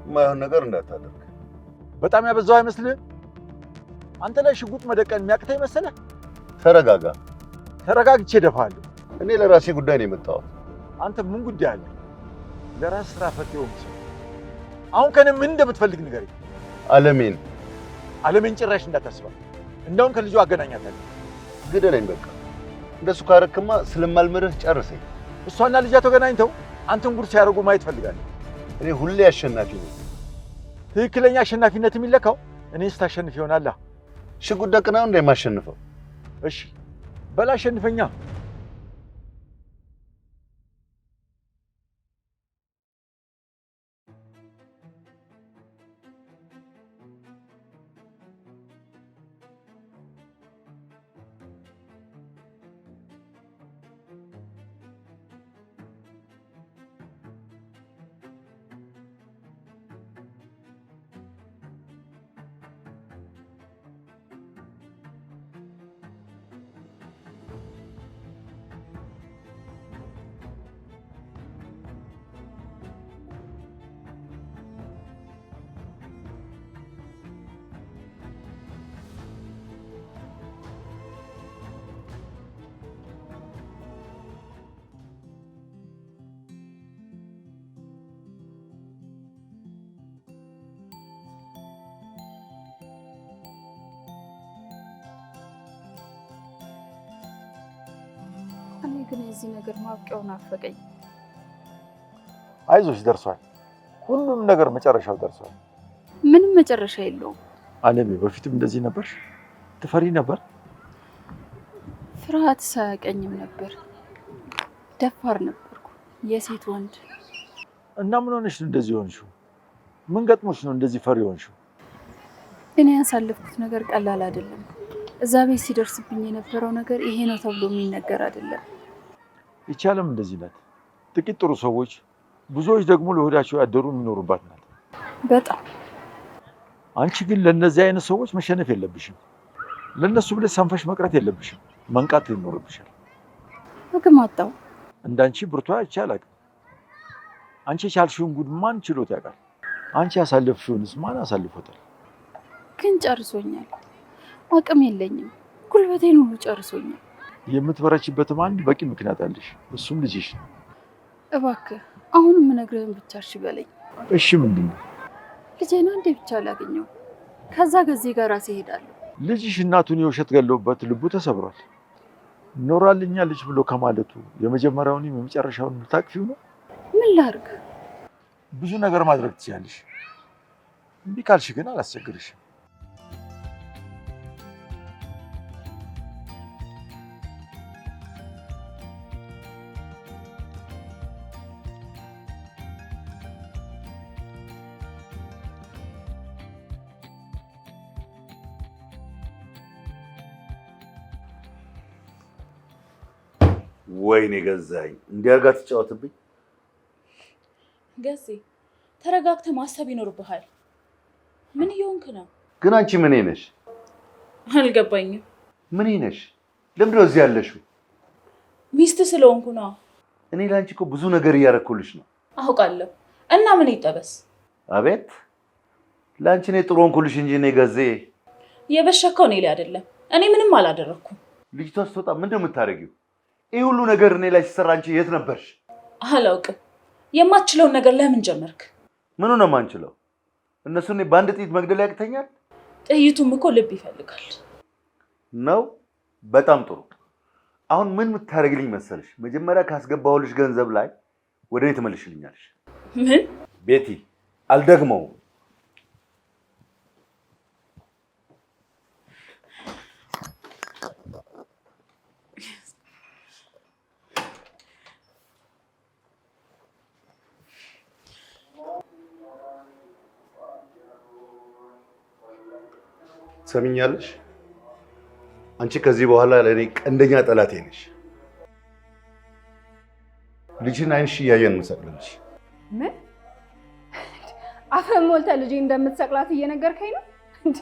ማይሆን ነገር እንዳታደርግ። በጣም ያበዛው አይመስልህ? አንተ ላይ ሽጉጥ መደቀን የሚያቅተኝ መሰለህ? ተረጋጋ። ተረጋግቼ እደፋለሁ። እኔ ለራሴ ጉዳይ ነው የመጣሁት። አንተ ምን ጉዳይ አለ? ለራስ ስራ ፈትየው ሰው አሁን ከኔ ምን እንደምትፈልግ ንገረኝ። አለሜን ጭራሽ እንዳታስባል። እንደውም ከልጁ አገናኛታለሁ። ግደለኝ በቃ። እንደሱ ካረክማ ስለማልምርህ ጨርሰኝ። እሷና ልጇ ተገናኝተው አንተን ጉድ ሲያደርጉ ማየት ፈልጋለሁ። እኔ ሁሌ አሸናፊ ነኝ። ትክክለኛ አሸናፊነት የሚለካው እኔን ስታሸንፍ ይሆናል። ሽጉጥ ደቅናው እንደማሸንፈው። እሺ በላ አሸንፈኛ። እኔ ግን እዚህ ነገር ማብቂያውን አፈቀኝ። አይዞሽ ደርሷል። ሁሉም ነገር መጨረሻው ደርሷል። ምንም መጨረሻ የለውም። አለሜ በፊትም እንደዚህ ነበርሽ? ትፈሪ ነበር? ፍርሃት ሳያቀኝም ነበር። ደፋር ነበርኩ፣ የሴት ወንድ። እና ምን ሆነሽ ነው እንደዚህ ሆንሽው? ምን ገጥሞሽ ነው እንደዚህ ፈሪ ሆንሽው? እኔ ያሳለፍኩት ነገር ቀላል አይደለም። እዛ ቤት ሲደርስብኝ የነበረው ነገር ይሄ ነው ተብሎ የሚነገር አይደለም። ይቻለም እንደዚህ ናት። ጥቂት ጥሩ ሰዎች፣ ብዙዎች ደግሞ ለሆዳቸው ያደሩ የሚኖሩባት ናት። በጣም አንቺ ግን ለነዚህ አይነት ሰዎች መሸነፍ የለብሽም። ለነሱ ብለሽ ሰንፈሽ መቅረት የለብሽም። መንቃት ይኖርብሻል። አቅም አጣሁ። እንዳንቺ ብርቷ አይቼ አላውቅም። አንቺ የቻልሽውን ጉድ ማን ችሎት ያውቃል? አንቺ ያሳለፍሽውንስ ማን አሳልፎታል? ግን ጨርሶኛል። አቅም የለኝም። ጉልበቴን ሁሉ ጨርሶኛል። የምትበረችበትም አንድ በቂ ምክንያት አለሽ። እሱም ልጅሽ ነው። እባክህ አሁንም የምነግርህን ብቻ እሺ በለኝ። እሺ ምንድን ነው? ልጄን አንዴ ብቻ ላገኘው፣ ከዛ ከዚህ ጋር ራሴ እሄዳለሁ። ልጅሽ እናቱን የውሸት ገለውበት ልቡ ተሰብሯል። ኖራልኛለች ብሎ ከማለቱ የመጀመሪያውንም የመጨረሻውን ልታቅፊው ነው? ምን ላድርግ? ብዙ ነገር ማድረግ ትችያለሽ። እምቢ ካልሽ ግን አላስቸግርሽም። ወይኔ ገዛኝ፣ እንዲያርጋ ትጫወትብኝ። ገዜ ተረጋግተህ ማሰብ ይኖርብሃል። ምን እየሆንክ ነው? ግን አንቺ ምን ነሽ? አልገባኝም። ምን ነሽ? ለምንድን ነው እዚህ ያለሽው? ሚስት ስለሆንኩ ነው። እኔ ለአንቺ እኮ ብዙ ነገር እያደረኩልሽ ነው። አውቃለሁ። እና ምን ይጠበስ? አቤት፣ ለአንቺ እኔ ጥሩ ሆንኩልሽ እንጂ እኔ ገዜ የበሸከው እኔ ላይ አይደለም። እኔ ምንም አላደረኩም። ልጅቷ ስትወጣ ምንድን ነው የምታደርጊው? ይህ ሁሉ ነገር እኔ ላይ ሲሰራ አንቺ የት ነበርሽ? አላውቅም። የማትችለውን ነገር ለምን ጀመርክ? ምኑ ነው የማንችለው? እነሱ እኔ በአንድ ጥይት መግደል ያቅተኛል? ጥይቱም እኮ ልብ ይፈልጋል ነው። በጣም ጥሩ። አሁን ምን የምታደርግልኝ መሰለሽ? መጀመሪያ ካስገባሁልሽ ገንዘብ ላይ ወደ እኔ ትመልሽልኛለሽ። ምን? ቤቲ፣ አልደግመውም። ሰሚኛለሽ? አንቺ ከዚህ በኋላ ለእኔ ቀንደኛ ጠላቴ ነሽ። ልጅን አይንሽ እያየን እንሰቅልልሽ። ምን አፈን ሞልተህ ልጄ እንደምትሰቅላት እየነገርከኝ ነው እንዴ?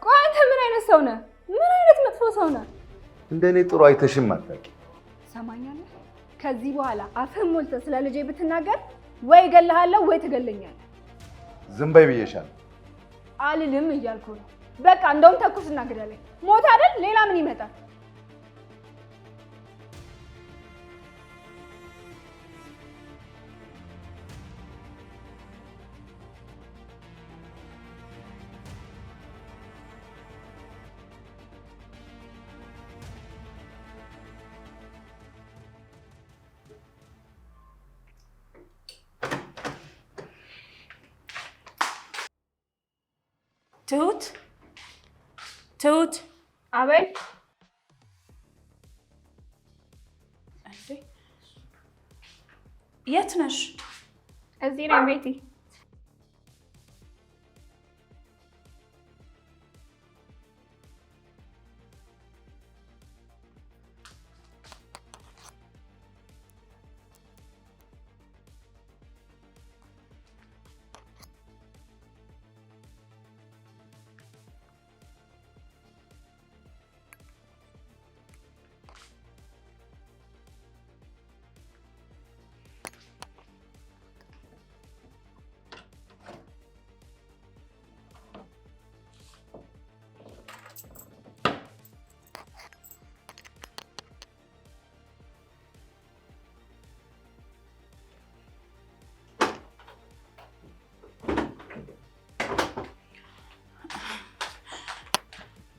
ቆይ አንተ ምን አይነት ሰው ነህ? ምን አይነት መጥፎ ሰው ነህ? እንደኔ ጥሩ አይተሽም አታውቂ። ሰማኛለህ? ከዚህ በኋላ አፈን ሞልተህ ስለ ልጄ ብትናገር ወይ እገልሃለሁ ወይ ትገለኛለህ። ዝም በይ ብዬሻለሁ። አልልም እያልኩ ነው። በቃ እንደውም ተኩስና ግደለኝ። ሞት አይደል? ሌላ ምን ይመጣል? ትሁት አበይ የት ነሽ? እዚህ ነኝ ቤቲ።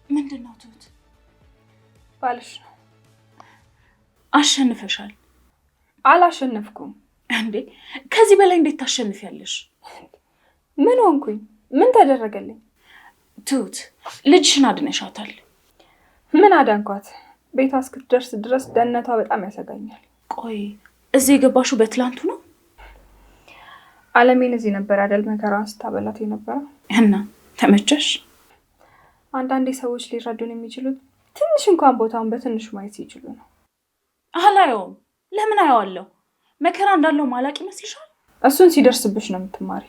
ምንድን ነው ትሁት? ባልሽ ነው። አሸንፈሻል። አላሸነፍኩም። እንዴ ከዚህ በላይ እንዴት ታሸንፊያለሽ? ምን ሆንኩኝ? ምን ተደረገልኝ? ትሁት ልጅሽን አድነሻታል። ምን አዳንኳት? ቤቷ እስክትደርስ ድረስ ደህንነቷ በጣም ያሰጋኛል። ቆይ እዚህ የገባሽው በትላንቱ ነው? አለሜን እዚህ ነበር አይደል መከራዋን ስታበላት የነበረው። እና ተመቸሽ? አንዳንዴ ሰዎች ሊረዱን የሚችሉት ትንሽ እንኳን ቦታውን በትንሹ ማየት ሲችሉ ነው። አላየውም። ለምን አየዋለሁ? መከራ እንዳለው ማላቅ ይመስልሻል? እሱን ሲደርስብሽ ነው የምትማሪ።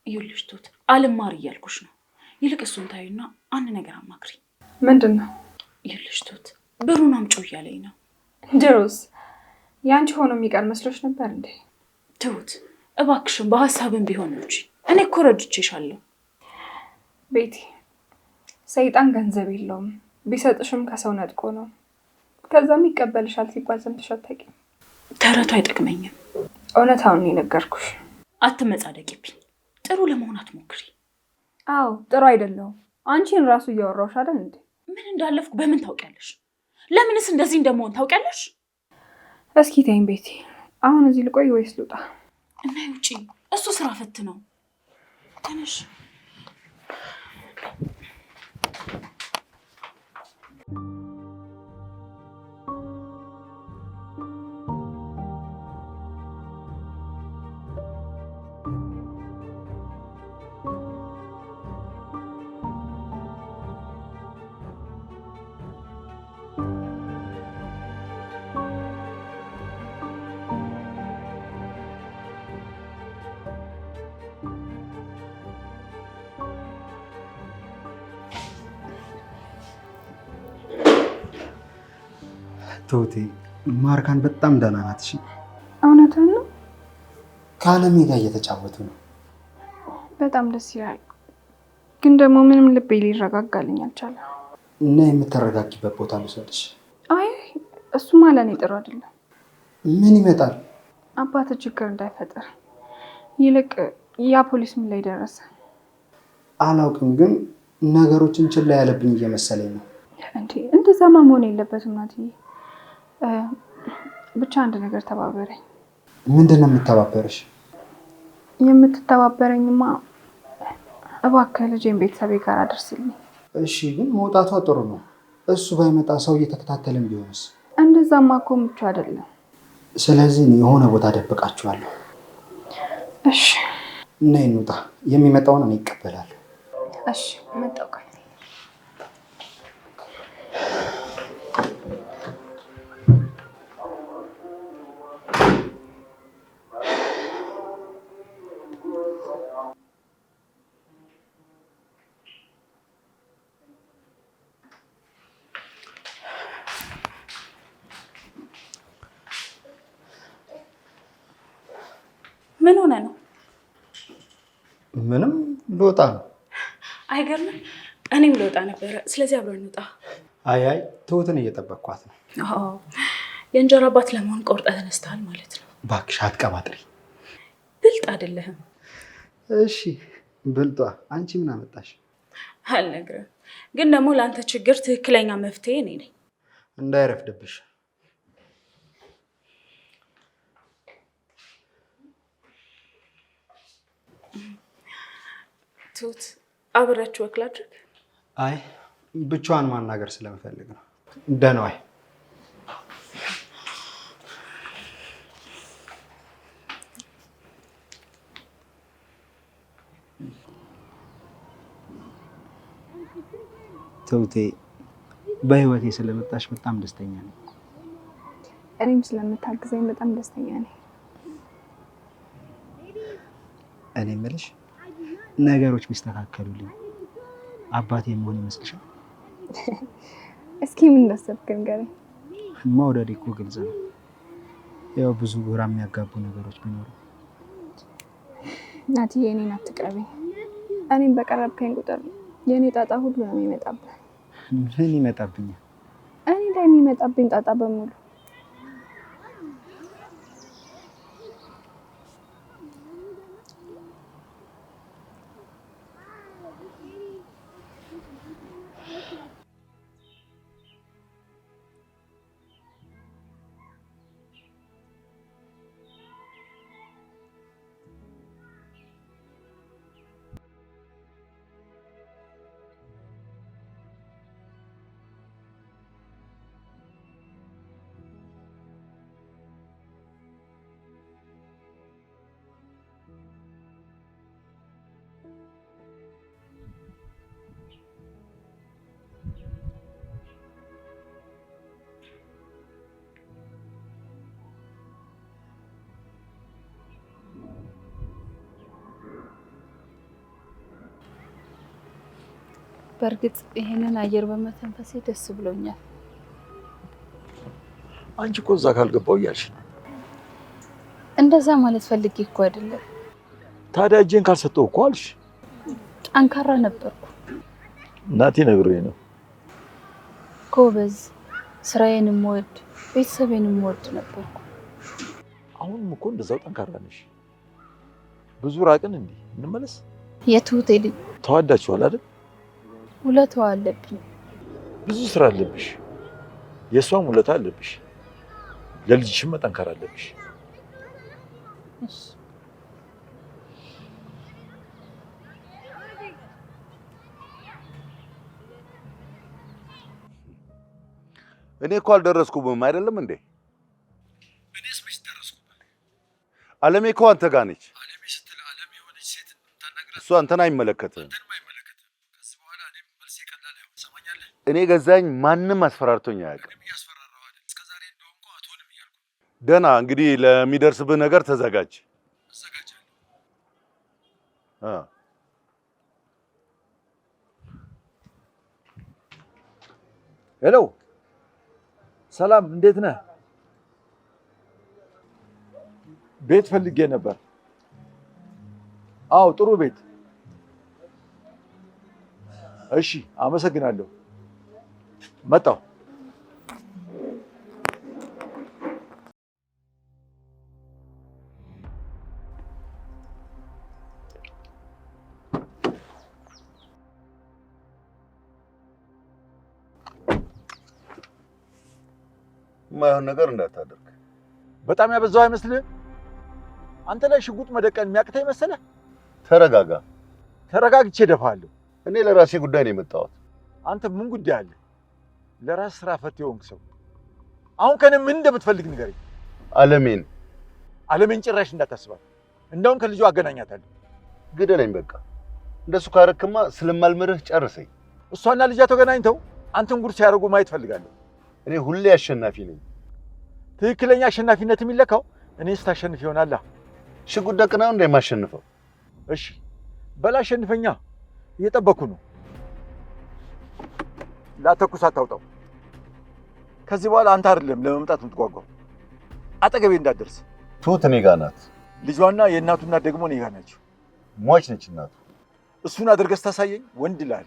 ይኸውልሽ ትሁት አልማር እያልኩሽ ነው። ይልቅ እሱን ታዩና አንድ ነገር አማክሪ። ምንድን ነው? ይኸውልሽ ትሁት ብሩን አምጪው እያለኝ ነው። ድሮስ ያንቺ ሆኖ የሚቀር መስሎሽ ነበር እንዴ? ትሁት እባክሽን በሀሳብም ቢሆን እንጂ እኔ እኮ ረድቼሻለሁ። ቤቲ ሰይጣን ገንዘብ የለውም፣ ቢሰጥሽም ከሰው ነጥቆ ነው። ከዛም ይቀበልሻል ሲባል ሰምተሽ አታውቂም? ተረቱ አይጠቅመኝም። እውነታውን የነገርኩሽ። አትመጻደቂብኝ። ጥሩ ለመሆን አትሞክሪ። አዎ ጥሩ አይደለሁም። አንቺን ራሱ እያወራሁሽ አይደል እንዴ? ምን እንዳለፍኩ በምን ታውቂያለሽ? ለምንስ እንደዚህ እንደመሆን ታውቂያለሽ? እስኪ ተይኝ ቤቲ። አሁን እዚህ ልቆይ ወይስ ልውጣ? እና ውጪ። እሱ ስራ ፈት ነው። ተነሽ። ትሁቴ ማርካን በጣም ደህና ናት። እሺ እውነትህን ነው? ከአለሜ ጋር እየተጫወቱ ነው። በጣም ደስ ይላል። ግን ደግሞ ምንም ልቤ ሊረጋጋልኝ አልቻለም። እና የምትረጋጊበት ቦታ ልውሰድሽ? አይ እሱማ ለእኔ ጥሩ አይደለም። ምን ይመጣል? አባት ችግር እንዳይፈጠር። ይልቅ ያ ፖሊስ ምን ላይ ደረሰ? አላውቅም፣ ግን ነገሮችን ችላ ያለብኝ እየመሰለኝ ነው። እንዴ እንደዛማ መሆን የለበትም ናትዬ። ብቻ አንድ ነገር ተባበረኝ። ምንድን ነው የምተባበረሽ? የምትተባበረኝማ እባክህ ልጄን ቤተሰቤ ጋር አድርስልኝ። እሺ፣ ግን መውጣቷ ጥሩ ነው። እሱ ባይመጣ ሰው እየተከታተልን ቢሆንስ? እንደዛማ እኮ ምቹ አይደለም። ስለዚህ የሆነ ቦታ ደብቃችኋለሁ። እሺ እና እንውጣ። የሚመጣውን እኔ እቀበላለሁ። እሺ መጣሁ። ምን ሆነ ነው? ምንም ልወጣ ነው። አይገርምም? እኔም ልወጣ ነበረ። ስለዚህ አብረን እንውጣ። አይ ትሁትን እየጠበቅኳት ነው። የእንጀራ አባት ለመሆን ቆርጠህ ተነስተሃል ማለት ነው። እባክሽ አትቀባጥሪ። ብልጥ አይደለህም። እሺ ብልጧ አንቺ ምን አመጣሽ? አልነግርህም፣ ግን ደግሞ ለአንተ ችግር ትክክለኛ መፍትሄ እኔ ነኝ። እንዳይረፍድብሽ። ትሁት አብራችሁ ወክ ላድርግ? አይ ብቻዋን ማናገር ስለምፈልግ ነው። ደህና ዋይ። ትሁቴ በህይወቴ ስለመጣሽ በጣም ደስተኛ ነኝ። እኔም ስለምታግዘኝ በጣም ደስተኛ ነኝ። እኔ የምልሽ ነገሮች ቢስተካከሉልኝ አባቴ መሆን ይመስልሻል? እስኪ ምን እንዳሰብክ ንገረኝ። መውደድ እኮ ግልጽ ነው። ያው ብዙ ግራ የሚያጋቡ ነገሮች ቢኖሩ። ናትዬ እኔን አትቅረበኝ። እኔም በቀረብከኝ ቁጥር የእኔ ጣጣ ሁሉ ነው የሚመጣብህ። ምን ይመጣብኛል? እኔ ላይ የሚመጣብኝ ጣጣ በሙሉ። በእርግጥ ይሄንን አየር በመተንፈሴ ደስ ብሎኛል። አንቺ እኮ እዛ ካልገባው እያልሽ ነው። እንደዛ ማለት ፈልጌ እኮ አይደለም። ታዲያ እጄን ካልሰጠው እኮ አልሽ። ጠንካራ ነበርኩ። እናቴ ነግሮኝ ነው። ጎበዝ፣ ስራዬንም ወድ ቤተሰቤንም ወድ ነበርኩ። አሁንም እኮ እንደዛው ጠንካራ ነሽ። ብዙ ራቅን እንዴ? እንመለስ። የትሁቴ ልጅ ተዋዳችኋል አይደል? ውለታው አለብኝ። ብዙ ስራ አለብሽ። የሷም ውለታ አለብሽ። ለልጅሽም መጠንከር አለብሽ። እሺ እኔ እኮ አልደረስኩም አይደለም እንዴ? እኔስ መች ደረስኩበት? አለሜ እኮ አንተ ጋር ነች። አለሜ ስትል አለም የሆነች ሴት ታናግራት። እሷ አንተን አይመለከትም። ከዚህ በኋላ እኔም መልሴ ቀላል አይሆን። ሰማኛለህ? እኔ ገዛኝ ማንም አስፈራርቶኝ አያውቅም። እኔም እያስፈራራሁ አይደል? እስከዛሬ እንደሆንኩ አትሆንም እያልኩ። ደህና እንግዲህ ለሚደርስብህ ነገር ተዘጋጅ። እዘጋጃለሁ። ሄሎ ሰላም፣ እንዴት ነህ? ቤት ፈልጌ ነበር። አዎ ጥሩ ቤት። እሺ አመሰግናለሁ። መጣሁ። የማይሆን ነገር እንዳታደርግ። በጣም ያበዛው አይመስልህ? አንተ ላይ ሽጉጥ መደቀን የሚያቅተኝ መሰለህ? ተረጋጋ። ተረጋግቼ እደፋለሁ። እኔ ለራሴ ጉዳይ ነው የመጣሁት። አንተ ምን ጉዳይ አለ? ለራስ ስራ ፈት የሆንክ ሰው አሁን ከኔ ምን እንደምትፈልግ ንገረኝ። አለሜን አለሜን ጭራሽ እንዳታስባት። እንደውም ከልጁ አገናኛታለሁ። ግደለኝ በቃ። እንደሱ ካረክማ ስለማልምርህ ጨርሰኝ። እሷና ልጇ ተገናኝተው አንተን ጉድ ሲያደርጉ ማየት ፈልጋለሁ። እኔ ሁሌ አሸናፊ ነኝ። ትክክለኛ አሸናፊነት የሚለካው እኔ ስታሸንፍ ይሆናል። ሽጉጥ ደቅናው እንደማሸንፈው። እሺ በላ አሸንፈኛ። እየጠበኩ ነው። ላተኩስ አታውጣው። ከዚህ በኋላ አንተ አይደለም ለመምጣት የምትጓጓው። አጠገቤ እንዳትደርስ። ትሁት እኔ ጋር ናት። ልጇና የእናቱ እናት ደግሞ እኔ ጋር ናቸው። ሟች ነች እናቱ። እሱን አድርገህ ታሳየኝ ወንድ ይላል።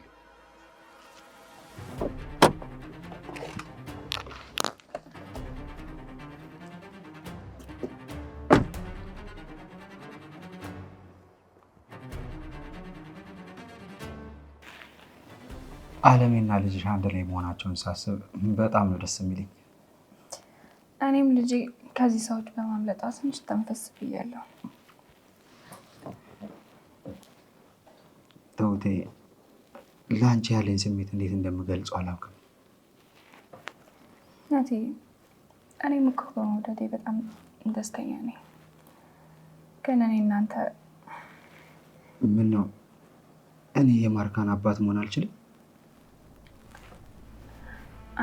አለሜና ልጅሽ አንድ ላይ መሆናቸውን ሳስብ በጣም ነው ደስ የሚለኝ። እኔም ልጄ ከዚህ ሰዎች በማምለጣ ትንሽ ተንፈስ ብያለሁ። ትሁቴ፣ ለአንቺ ያለኝ ስሜት እንዴት እንደምገልጸው አላውቅም። እናቴ፣ እኔም እኮ በመውደዴ በጣም ደስተኛ ነኝ። ግን እኔ እናንተ ምን ነው እኔ የማርካን አባት መሆን አልችልም?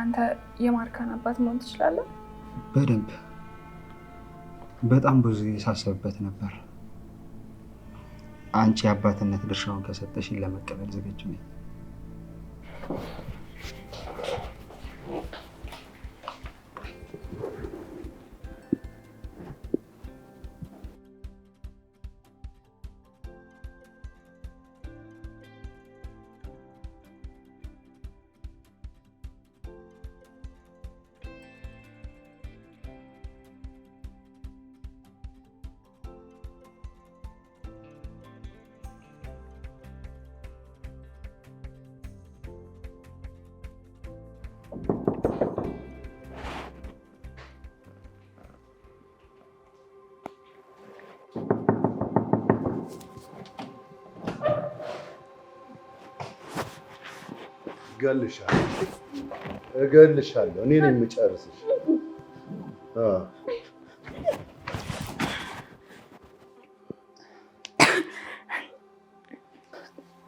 አንተ የማርካን አባት መሆን ትችላለህ? በደንብ በጣም ብዙ ጊዜ ሳስብበት ነበር። አንቺ የአባትነት ድርሻውን ከሰጠሽኝ ለመቀበል ዝግጁ ነኝ። እገልሻለሁ። እኔ ነኝ የምጨርስሽ።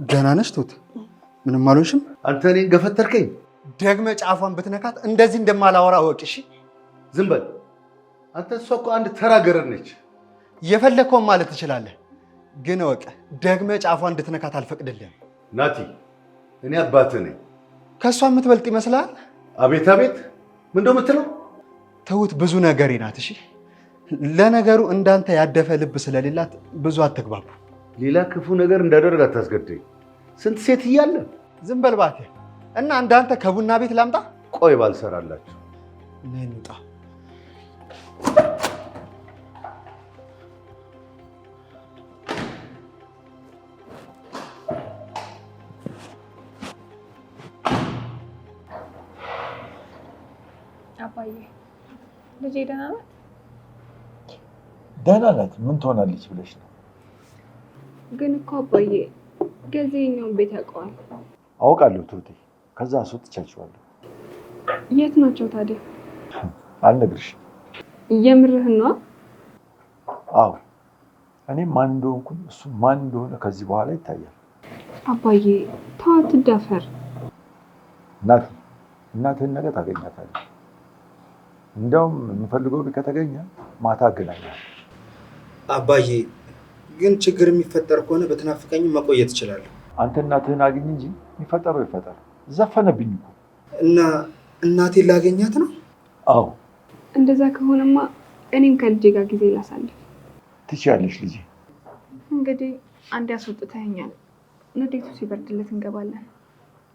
ደህና ነሽ ትሁት? ምንም አልሆንሽም? አንተ እኔን ገፈተርከኝ። ደግመህ ጫፏን ብትነካት እንደዚህ እንደማላወራ እወቅ እሺ? ዝም በል አንተ። እሷ እኮ አንድ ተራ ገረድ ነች። የፈለግከውን ማለት ትችላለህ፣ ግን እወቅ ደግመህ ጫፏን እንድትነካት አልፈቅድልህም። ናቲ፣ እኔ አባትህ ነኝ። ከእሷ የምትበልጥ ይመስልሃል? አቤት አቤት፣ ምን እንደው የምትለው? ትሁት ብዙ ነገሬ ናት። እሺ፣ ለነገሩ እንዳንተ ያደፈ ልብ ስለሌላት ብዙ አትግባቡ። ሌላ ክፉ ነገር እንዳደርግ አታስገድደኝ። ስንት ሴት እያለ። ዝም በል እባክህ። እና እንዳንተ ከቡና ቤት ላምጣ? ቆይ ባልሰራላችሁ። ነይ እንውጣ። አባዬ፣ ልጄ ደህና ናት? ደህና ናት። ምን ትሆናለች ብለሽ ነው? ግን እኮ አባዬ ገዜኛውን ቤት ያውቀዋል። አውቃለሁ ትሁቴ፣ ከዛ አስወጥቻቸዋለሁ። የት ናቸው ታዲያ? አልነግርሽም። የምርህን ነዋ? አዎ፣ እኔም ማን እንደሆንኩኝ እሱ ማን እንደሆነ ከዚህ በኋላ ይታያል። አባዬ ተው፣ አትዳፈር። እናትህን ነገ ታገኛታለህ። እንዲያውም የምፈልገው ከተገኘ ማታ አገናኛል። አባዬ ግን ችግር የሚፈጠር ከሆነ በተናፍቀኝ መቆየት እችላለሁ። አንተ እናትህን አግኝ እንጂ የሚፈጠረው ይፈጠር። ዘፈነብኝ እኮ። እና እናቴን ላገኛት ነው? አዎ። እንደዛ ከሆነማ እኔም ከልጄ ጋር ጊዜ ላሳልፍ። ትችያለሽ ልጄ። እንግዲህ አንዴ አስወጥተኸኛል። ንዴቱ ሲበርድለት እንገባለን።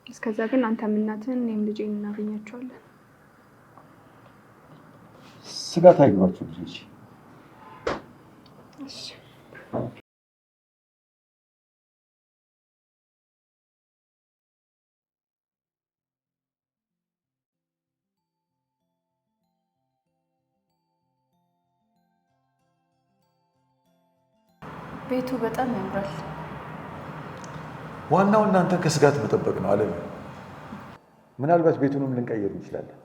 እስከዛ ግን አንተም እናትህን እኔም ልጄን እናገኛቸዋለን። ስጋት አይግባችሁ ልጆች። እሺ። ቤቱ በጣም ያምራል። ዋናው እናንተን ከስጋት መጠበቅ ነው አለም። ምናልባት ቤቱንም ልንቀይር እንችላለን።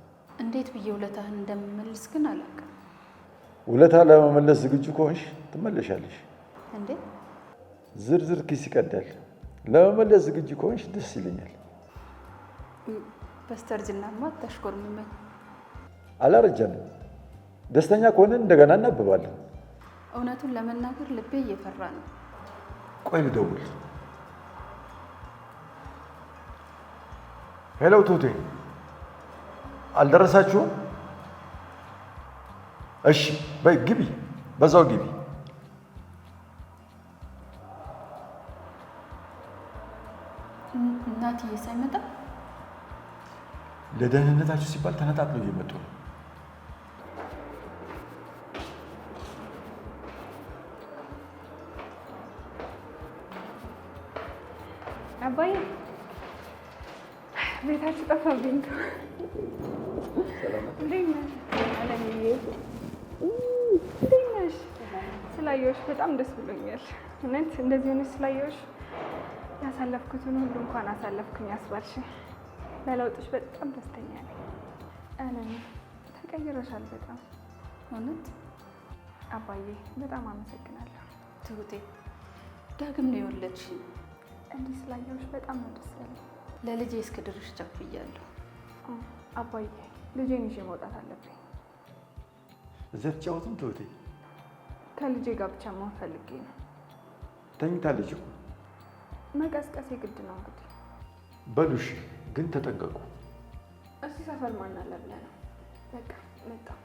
እንዴት ብዬ ውለታህን እንደምመልስ ግን አላውቅም። ውለታ ለመመለስ ዝግጁ ከሆንሽ ትመለሻለሽ። እንዴ? ዝርዝር ኪስ ይቀዳል። ለመመለስ ዝግጁ ከሆንሽ ደስ ይለኛል። በስተርጅናማ አታሽኮርምመኝ። አላረጀንም። ደስተኛ ከሆነን እንደገና እናብባለን። እውነቱን ለመናገር ልቤ እየፈራ ነው። ቆይ ልደውል። ሄሎ ቱቴ፣ አልደረሳችሁም? እሺ በይ ግቢ፣ በዛው ግቢ። እናትዬ ሳይመጣ ለደህንነታችሁ ሲባል ተነጣጥለው እየመጡ ነው። አባዬ ቤታችሁ ጠፋብኝ። እንዴት ነሽ አለምዬ? እንዴት ነሽ? ስላየሁሽ በጣም ደስ ብሎኛል። እውነት እንደዚህ ሆነሽ ስላየሁሽ ያሳለፍኩትን ሁሉ እንኳን አሳለፍኩኝ አስባልሽ። ለለውጥሽ በጣም ደስተኛ ነኝ። አለም ተቀይረሻል በጣም እውነት። አባዬ በጣም አመሰግናለሁ። ትሁቴ ዳግም ነው የወለድሽ። እንዲህ ስላየሁሽ በጣም ነው ደስ ያለኝ። ለልጄ እስክድርሽ ቸኩያለሁ። አባዬ ልጄን ይዤ መውጣት አለብኝ። እዚያ ተጫወቱም ትሁቴ። ከልጄ ጋር ብቻ መሆን ፈልጌ ነው። ተኝታለች እኮ። መቀስቀሴ ግድ ነው እንግዲህ። በሉሽ ግን ተጠንቀቁ። እስቲ ሰፈር ማን አለ ብለህ ነው? በቃ መጣሁ።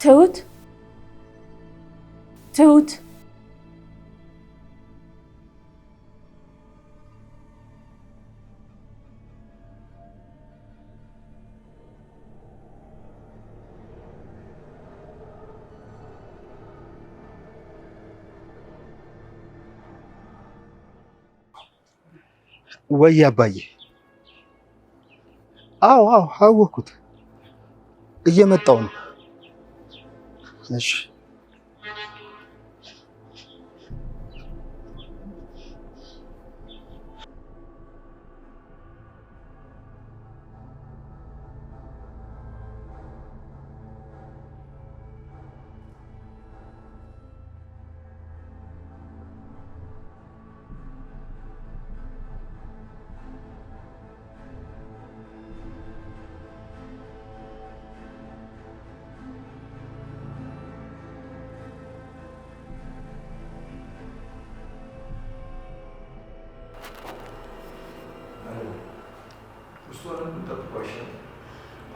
ትሁት ትሁት ወይ አባዬ? አዎ አወኩት። እየመጣው ነው። እሺ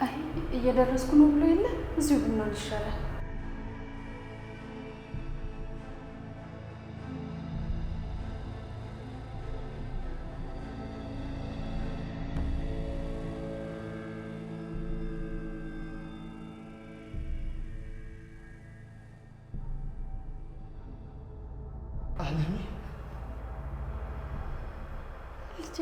አይ እየደረስኩ ነው ብሎ የለ እዚሁ ብንሆን ይሻላል። አለሜ ልጄ